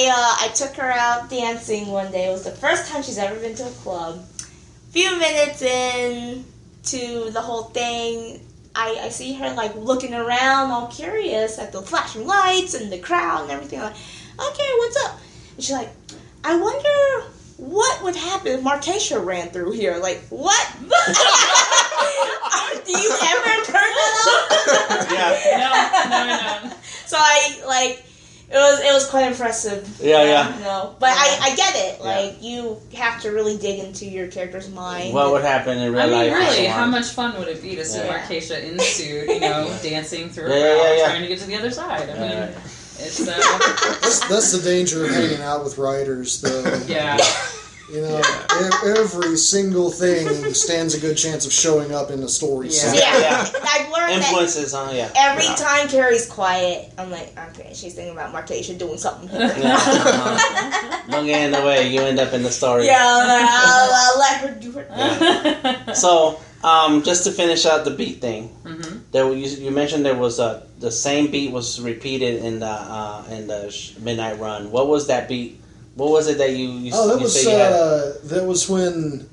I took her out dancing one day. It was the first time she's ever been to a club. Few minutes in to the whole thing, I see her like looking around, all curious at the flashing lights and the crowd and everything. I'm like, okay, what's up? And she's like, I wonder what would happen if Markeisha ran through here. Like, what? Do you ever turn that on? Yeah. No. So it was quite impressive. Yeah. But I get it. Like, you have to really dig into your character's mind. What would happen in real life? Really, how much fun would it be to see Markeisha in the suit, dancing through a crowd, trying to get to the other side? I mean, it's... That's the danger of hanging out with writers, though. Yeah. Every single thing stands a good chance of showing up in the story. Yeah. I've learned influences that every time Carrie's quiet, I'm like, okay, she's thinking about Markeisha doing something here. Don't get in the way. You end up in the story. Yeah, I'll let her do her thing. Yeah. So, just to finish out the beat thing, you mentioned there was the same beat was repeated in the Midnight Run. What was that beat? What was it that you that was when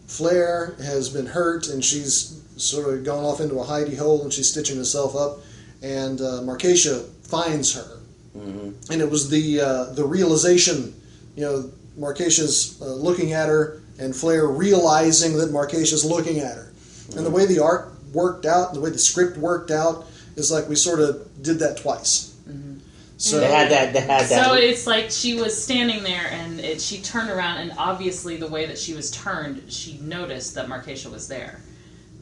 Flair has been hurt and she's sort of gone off into a hidey hole and she's stitching herself up, and Markeisha finds her, and it was the realization, Markeisha's looking at her and Flair realizing that Markeisha's looking at her, and the way the art worked out, the way the script worked out, is like we sort of did that twice. So they had that. So it's like she was standing there, and she turned around, and obviously the way that she was turned, she noticed that Markeisha was there.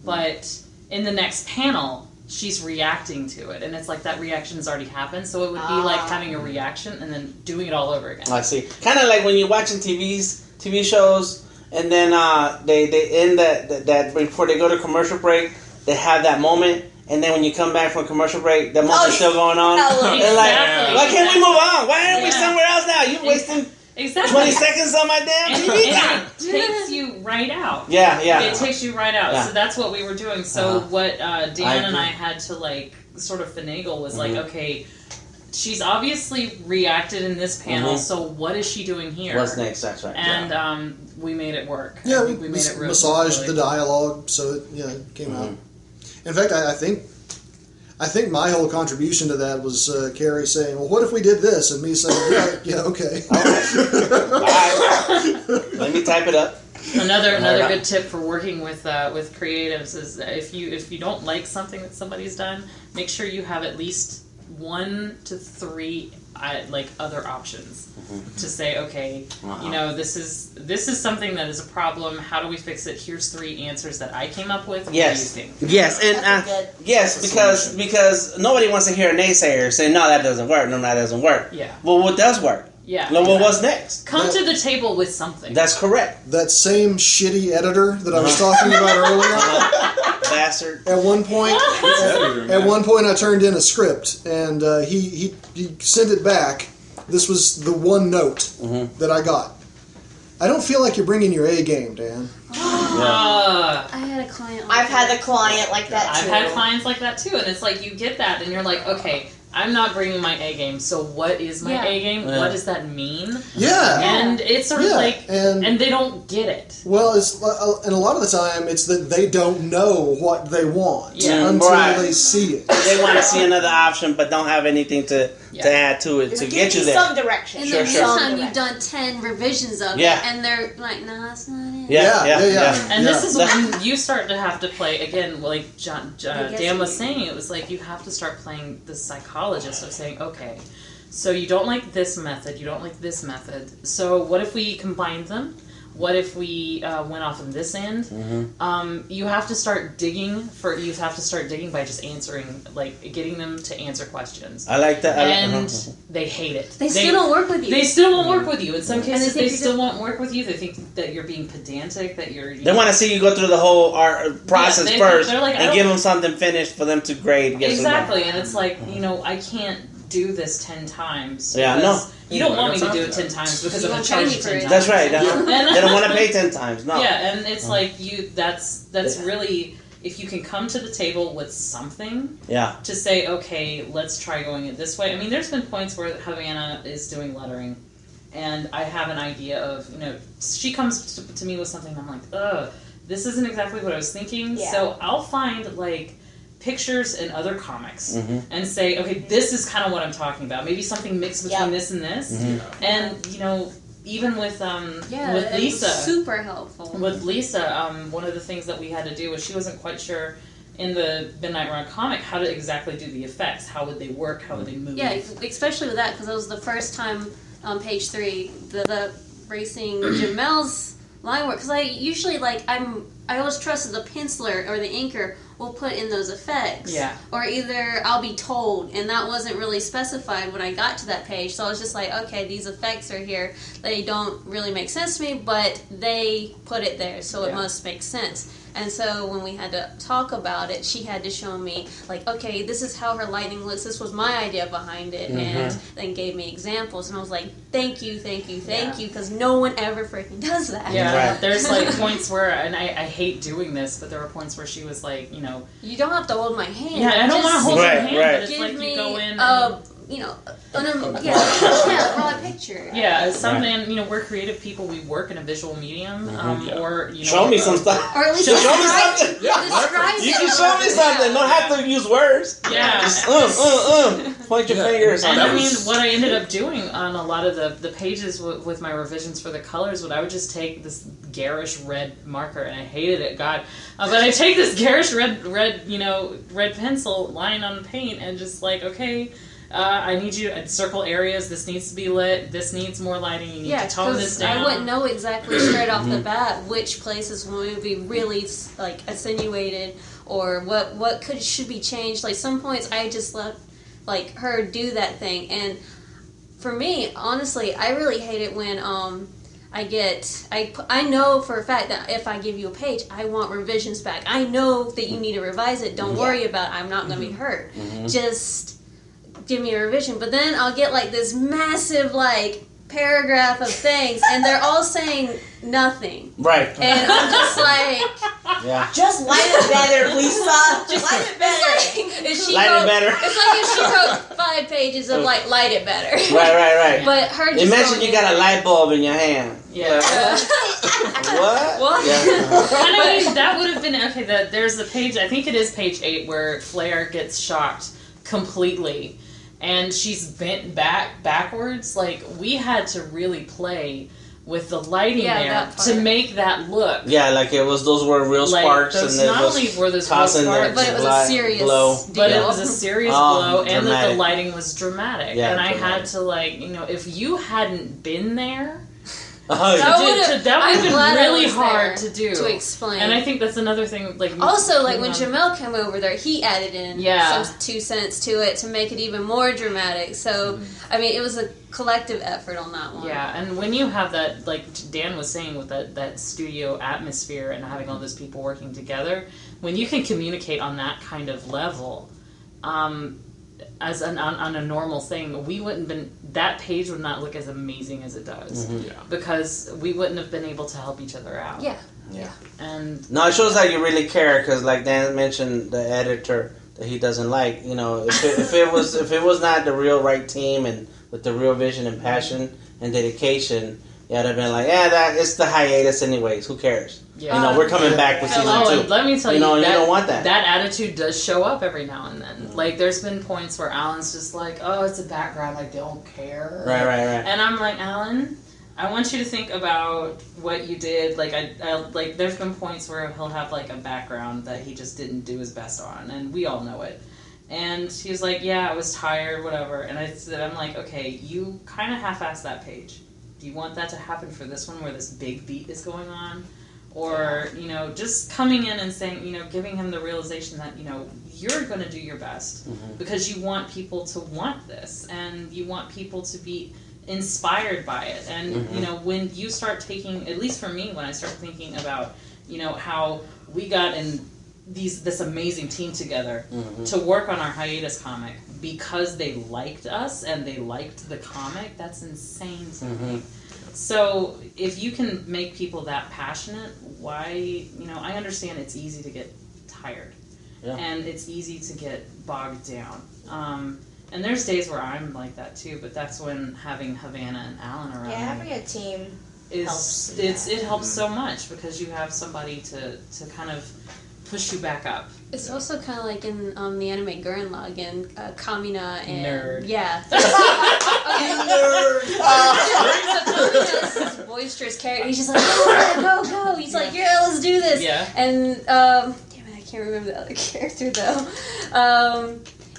But in the next panel, she's reacting to it, and it's like that reaction has already happened. So it would be like having a reaction and then doing it all over again. I see. Kind of like when you're watching TV shows, and then they end that before they go to commercial break, they have that moment. And then when you come back from commercial break, the moment's still going on. They're like, why can't we move on? Why aren't we somewhere else now? You're wasting 20 seconds on my damn TV time. It takes you right out. Yeah. It takes you right out. Yeah. So that's what we were doing. So what Dan and I had to sort of finagle was okay, she's obviously reacted in this panel, so what is she doing here? What's next? That's right. And we made it work. Yeah, we made it massaged the dialogue so it came out. In fact, I think my whole contribution to that was Carrie saying, "Well, what if we did this?" and me saying, "Yeah, okay." All right. Let me type it up. Another good tip for working with creatives is if you don't like something that somebody's done, make sure you have at least 1 to 3 other options to say, okay, this is something that is a problem. How do we fix it? Here's 3 answers that I came up with. Yes, what do you think? yes, and because nobody wants to hear a naysayer say, "No, that doesn't work. No, that doesn't work." Yeah. Well, what does work? Yeah. No, well, what's next? Come to the table with something. That's correct. That same shitty editor that I was talking about earlier. Bastard. At one point, I turned in a script, and he sent it back. This was the one note that I got. I don't feel like you're bringing your A game, Dan. I had a client. I've had a client like that too. I've had clients like that too, and it's like you get that, and you're like, okay, I'm not bringing my A game, so what is my A game? Yeah. What does that mean? Yeah. And it's sort of and they don't get it. Well, and a lot of the time, it's that they don't know what they want until they see it. They want to see another option, but don't have anything to add to it to get you there. Some direction. And then sometimes you've done 10 revisions of it, and they're like, no, that's not it. Yeah. And this is when you start to have to play, again, like Dan was saying, it was like you have to start playing the psychologist of saying, okay, so you don't like this method, you don't like this method, so what if we combined them? What if we went off on this end? You have to start digging by just answering, getting them to answer questions. I like that. And they hate it. They still don't work with you. They still won't work with you. In some cases, they still won't work with you. They think that you're being pedantic, that you're... They want to see you go through the whole art process first and give them something finished for them to grade. Exactly, and it's like, I can't do this 10 times. You don't want me to do it 10 times because I'm going to charge you 10 times. That's right. They don't want to pay 10 times. No. Yeah, and it's like that's really if you can come to the table with something Yeah. to say, okay, let's try going it this way. I mean, there's been points where Havana is doing lettering, and I have an idea of, she comes to me with something, and I'm like, ugh, this isn't exactly what I was thinking. Yeah. So I'll find, pictures in other comics and say, okay, this is kind of what I'm talking about. Maybe something mixed between this and this. Mm-hmm. And, even with it Lisa. was super helpful. With Lisa, one of the things that we had to do was she wasn't quite sure in the Midnight Run comic how to exactly do the effects. How would they work? How would they move? Yeah, especially with that, because that was the first time on page 3, the racing Jamel's line work. Because I usually, I always trusted the penciler or the inker will put in those effects. Yeah. Or either I'll be told, and that wasn't really specified when I got to that page. So I was just like, okay, these effects are here. They don't really make sense to me, but they put it there, so it must make sense. And so when we had to talk about it, she had to show me, okay, this is how her lightning looks. This was my idea behind it. And then gave me examples. And I was like, thank you, because no one ever freaking does that. Yeah, right. There's points where, and I hate doing this, but there were points where she was like, You don't have to hold my hand. Yeah, I don't want to hold your hand, but it's give you go in broad picture. Yeah, something, we're creative people, we work in a visual medium, or, show me some stuff. Or at least show me something. You can show me something. Don't have to use words. Yeah. Just, point your fingers. And I mean, what I ended up doing on a lot of the pages with my revisions for the colors, I would just take this garish red marker, and I hated it, God. But I take this garish red pencil, line on the paint, and just okay, I need you to circle areas. This needs to be lit. This needs more lighting. You need to tone this down. I wouldn't know exactly straight off the bat which places would be really attenuated or what should be changed. Some points I just let her do that thing. And for me, honestly, I really hate it when I know for a fact that if I give you a page, I want revisions back. I know that you need to revise it. Don't worry about it. I'm not going to be hurt. Just give me a revision. But then I'll get this massive paragraph of things, and they're all saying nothing. Right. And I'm just just light it better, Lisa. Just light it better. Light it better. It's if she wrote 5 pages of light it better. Right. But her just imagine you got a light bulb in your hand. Yeah. What? Yeah. And I mean, that would have been okay. There's a page. I think it is page 8 where Flair gets shocked completely. And she's bent backwards. We had to really play with the lighting there to make that look. Yeah, it was, those were real sparks. And not only were those real sparks, but it was a serious glow. But it was a serious glow, and that the lighting was dramatic. Yeah, and I had to, if you hadn't been there, that would have been really hard to do. To explain. And I think that's another thing. Also, when Jamel came over there, he added in some 2 cents to it to make it even more dramatic. So, I mean, it was a collective effort on that one. Yeah, and when you have that, Dan was saying, with that studio atmosphere and having all those people working together, when you can communicate on that kind of level, as on a normal thing, we wouldn't been, that page would not look as amazing as it does, because we wouldn't have been able to help each other out. Yeah. And no, it shows that you really care, because Dan mentioned the editor that he doesn't like. If it was not the real right team and with the real vision and passion and dedication, yeah, they'd been it's the hiatus anyways. Who cares? Yeah. We're coming back with season 2. Let me tell you, you don't want that. That attitude does show up every now and then. There's been points where Alan's just oh, it's a background, I don't care. Right. And I'm like, Alan, I want you to think about what you did. There's been points where he'll have a background that he just didn't do his best on, and we all know it. And he's like, yeah, I was tired, whatever. And I'm like, okay, you kind of half-assed that page. Do you want that to happen for this one where this big beat is going on? Or, just coming in and saying, giving him the realization that, you're going to do your best because you want people to want this and you want people to be inspired by it. And, when you start taking, at least for me, when I start thinking about, how we got in this amazing team together to work on our hiatus comic because they liked us and they liked the comic, that's insane to me. So if you can make people that passionate, why, I understand it's easy to get tired. Yeah. And it's easy to get bogged down. And there's days where I'm like that too, but that's when having Havana and Alan around having a team helps. It helps so much because you have somebody to kind of push you back up. It's also kind of like in the anime Gurren Lagann, Kamina and... Nerd. Yeah. Nerd. Kamina is this boisterous character. He's just like, go. He's like, yeah, let's do this. Yeah. And, damn it, I can't remember the other character, though.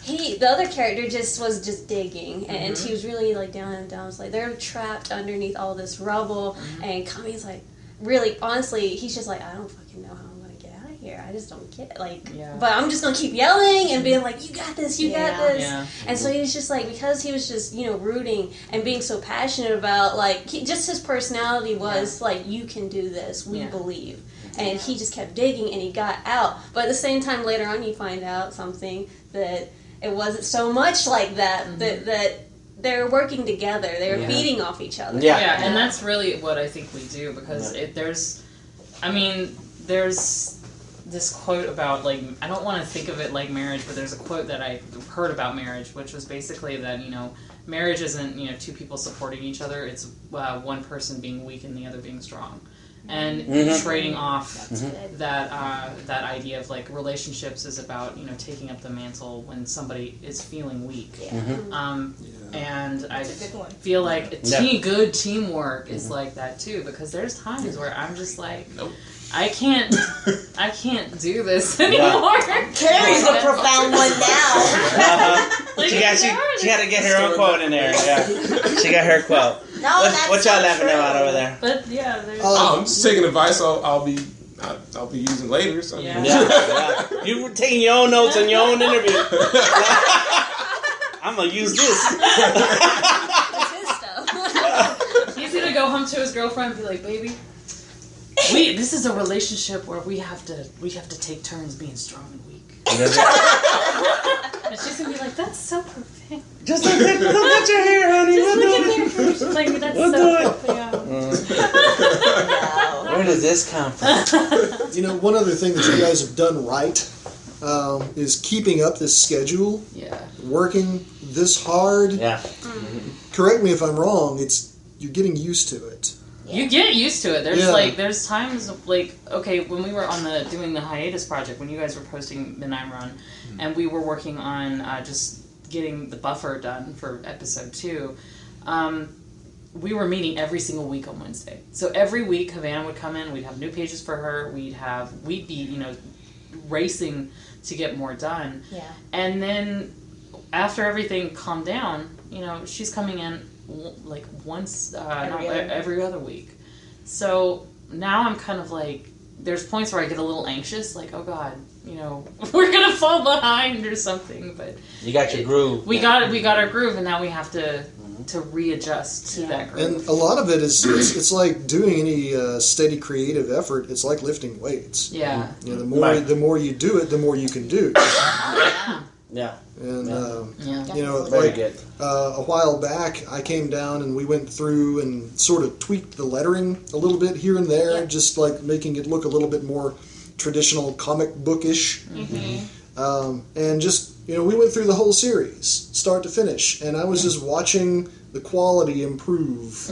The other character was just digging, and he was really, like, down and down. It's like, they're trapped underneath all this rubble, and Kami's like, really, honestly, he's just like, I don't fucking know how I'm gonna get out of here. I just don't get it. Like, but I'm just gonna keep yelling and being like, you got this, you got this. Yeah. And so he was just like, because he was just, rooting and being so passionate about, like, just his personality was like, you can do this, we believe. And he just kept digging, and he got out. But at the same time, later on, you find out something that it wasn't so much like that, that they're working together. They're feeding off each other. Yeah, and that's really what I think we do, because there's this quote about, like, I don't want to think of it like marriage, but there's a quote that I heard about marriage, which was basically that, marriage isn't, two people supporting each other. It's one person being weak and the other being strong. And trading off that idea of, like, relationships is about, taking up the mantle when somebody is feeling weak. And I feel like good teamwork is like that too, because there's times where I'm just like, nope. I can't do this anymore. Carrie's a profound one now. Like, she got to get her own quote in there. Yeah, she got her quote. No, what y'all laughing about over there? But yeah, I'm just taking advice I'll be using later. So. Yeah. You were taking your own notes in your own interview. I'm gonna use this. It's his stuff. He's gonna go home to his girlfriend and be like, baby, this is a relationship where we have to take turns being strong and weak. And she's gonna be like, that's so perfect. Just look at your hair, honey. Just look at your hair. She's like, that's so perfect. Where does this come from? One other thing that you guys have done right is keeping up this schedule. Yeah. Working this hard. Yeah. Correct me if I'm wrong. You're getting used to it. You get used to it. There's times like, okay, when we were doing the hiatus project, when you guys were posting Midnight Run, and we were working on just getting the buffer done for episode 2, we were meeting every single week on Wednesday. So every week, Havana would come in. We'd have new pages for her. We'd be racing to get more done. Yeah. And then after everything calmed down, she's coming in like once, every other week. So now I'm kind of like, there's points where I get a little anxious, like, oh God, we're gonna fall behind or something. But you got your groove. We got our groove, and now we have to readjust to that groove. And a lot of it is it's like doing any steady creative effort. It's like lifting weights. Yeah. The more you do it, the more you can do. Yeah. And very good. A while back, I came down and we went through and sort of tweaked the lettering a little bit here and there, just like making it look a little bit more traditional comic bookish. And just we went through the whole series, start to finish, and I was just watching the quality improve.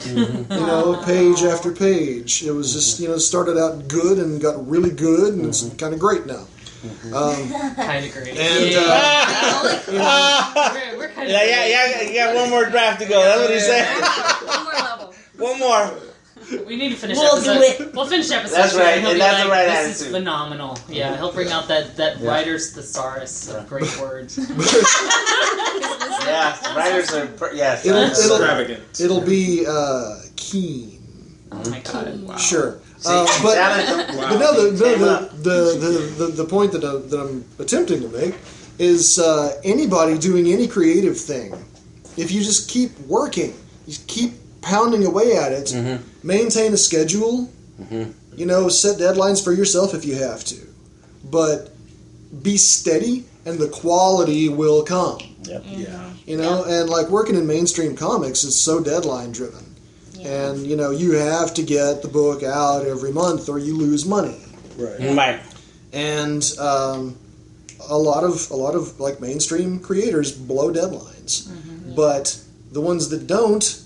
Page after page. It was just started out good and got really good, and it's kind of great now. Kind of great. And we're kind of you got one more draft to go. That's what he said. One more level. One more. We need to finish We'll episode. do it. We'll finish episode. That's 2, right, and that's the right this attitude. is phenomenal. Yeah, he'll bring out that writer's thesaurus of great words. Yeah, writers are extravagant. It'll be keen. Oh my God! Wow. Sure. Wow. But no, the point that I'm attempting to make is anybody doing any creative thing, if you just keep working, you keep pounding away at it, maintain a schedule, set deadlines for yourself if you have to, but be steady and the quality will come. Yep. Yeah. And like working in mainstream comics is so deadline driven. And, you have to get the book out every month or you lose money. Right. and a lot of like mainstream creators blow deadlines, but the ones that don't